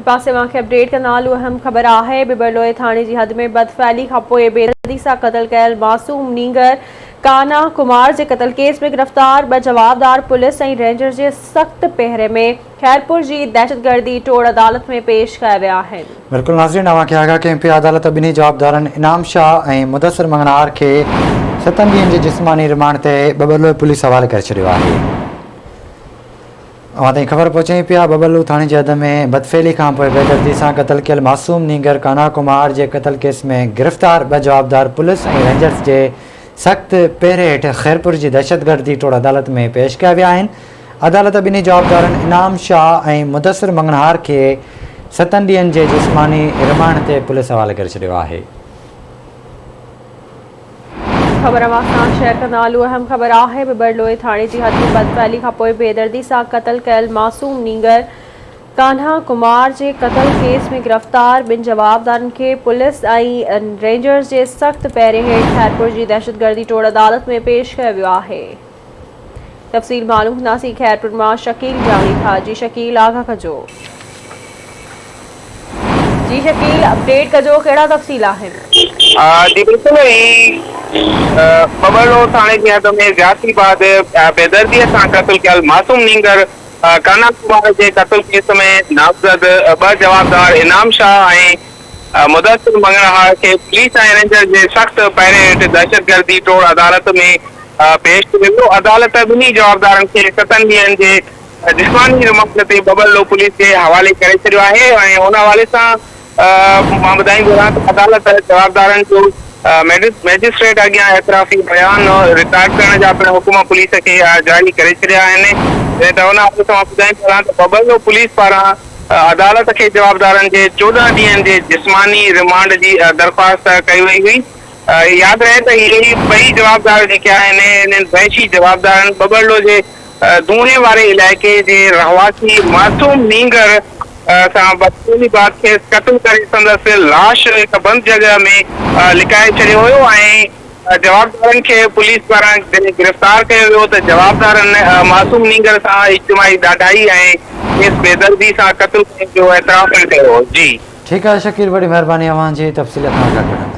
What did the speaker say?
पासे वांखे अपडेट का नालो अहम खबर आहे। बिबरलोए थाने जी हद में बदफैली खां पोइ बेदर्दी सां क़त्ल कयल मासूम नींगर कान्हा कुमार जे क़त्ल केस में गिरफ़्तार ब जवाबदार पुलिस ऐं रेंजर जे सख़्त पहिरे में खैरपुर जी दहशतगर्दी टोड़ अदालत में पेश कया विया आहिनि। बिल्कुल नाज़रीन, अवांखे आगाह कयूं पिया अदालत ॿिन्ही जवाबदारनि इनाम शाह ऐं मुदस्सिर मंगनार खे 7 ॾींहंनि जे जिस्मानी रिमांड ते बबरलोए पुलिस हवाले करे छॾियो आहे। अवां ताईं ख़बर पहुचायूं पिया बबरलो थाणे जी हद में बदफेली खां पोइ बेदर्दी सां क़त्ल कयल मासूम नींगर कान्हा कुमार जे क़त्ल केस में गिरफ़्तार ब जवाबदार पुलिस ऐं रेंजर्स जे सख़्त पहिरे हेठि खैरपुर जी दहशतगर्दी टोड़ अदालत में पेश कया विया आहिनि। अदालत ॿिन्ही जवाबदारनि इनाम शाह ऐं मुदस्सिर मंगनहार खे 7 ॾींहंनि जे जिस्मानी रिमांड ते पुलिस हवाले करे छॾियो आहे। खबर शहर का नालो अहम खबर आहे। बिबरलोए थाने जी हद में बदफैली खां पोइ बेदर्दी सां क़त्ल कयल मासूम नींगर कान्हा कुमार जे क़त्ल केस में गिरफ़्तार 2 जवाबदारनि खे पुलिस ऐं रेंजर्स जे सख़्त पहिरे हेठि खैरपुर जी दहशतगर्दी टोड़ अदालत में पेश कयो वियो आहे। तफ़सील मालूम कंदासीं खैरपुर मां शकील जानी था। जी शकील, आगाह कजो। जी शकील, अपडेट कजो, कहिड़ा तफ़सील आहिनि? जी बिल्कुल बबरलो थाने जी हद में ज्यादती बाद बेदर्दी सां क़त्ल कयल मासूम नींगर कान्हा कुमार जे क़त्ल केस में नामज़द 2 जवाबदार इनाम शाह ऐं मुदस्सिर मंगनहार खे पुलिस ऐं रेंजर जे सख़्त पहिरे हेठि दहशतगर्दी टोड़ अदालत में पेश कयो वियो। अदालत ॿिन्ही जवाबदारनि खे 7 ॾींहंनि जे जिस्मानी रिमांड ते बबरलो पुलिस के हवाले करे छॾियो आहे ऐं हुन हवाले सां मां ॿुधाईंदो रहां त अदालत जवाबदारनि जो मैजिस्ट्रेट अॻियां एतराफ़ी बयान रिकॉर्ड करण जा पिण हुकुम पुलिस खे जारी करे छॾिया आहिनि। त हुन हवाले सां मां ॿुधाईंदो रहां त बबरलो पुलिस पारां अदालत के जवाबदारनि जे 14 ॾींहंनि जे जिस्मानी रिमांड जी दरख़्वास्त कई वई हुई। यादि रहे त इहे 2 जवाबदार जेके आहिनि इन्हनि वहशी जवाबदारनि बबरलो जे दूहे वारे इलाइक़े जे रहवासी मासूम नींगर सां बदफैली बाद खे क़त्ल करे संदसि लाश हिक बंद जगह में लिकाए छॾियो हुयो ऐं जवाबदारनि खे पुलिस पारां जॾहिं गिरफ़्तार कयो वियो त जवाबदारनि मासूम नींगर सां इज्तिमाही ॾाढाई ऐं इस बेदर्दी सां क़त्ल जो एतराफ़ कयो। जी ठीकु आहे शकील, वॾी महिरबानी अवां जी तफ़सील खां आगाह करण।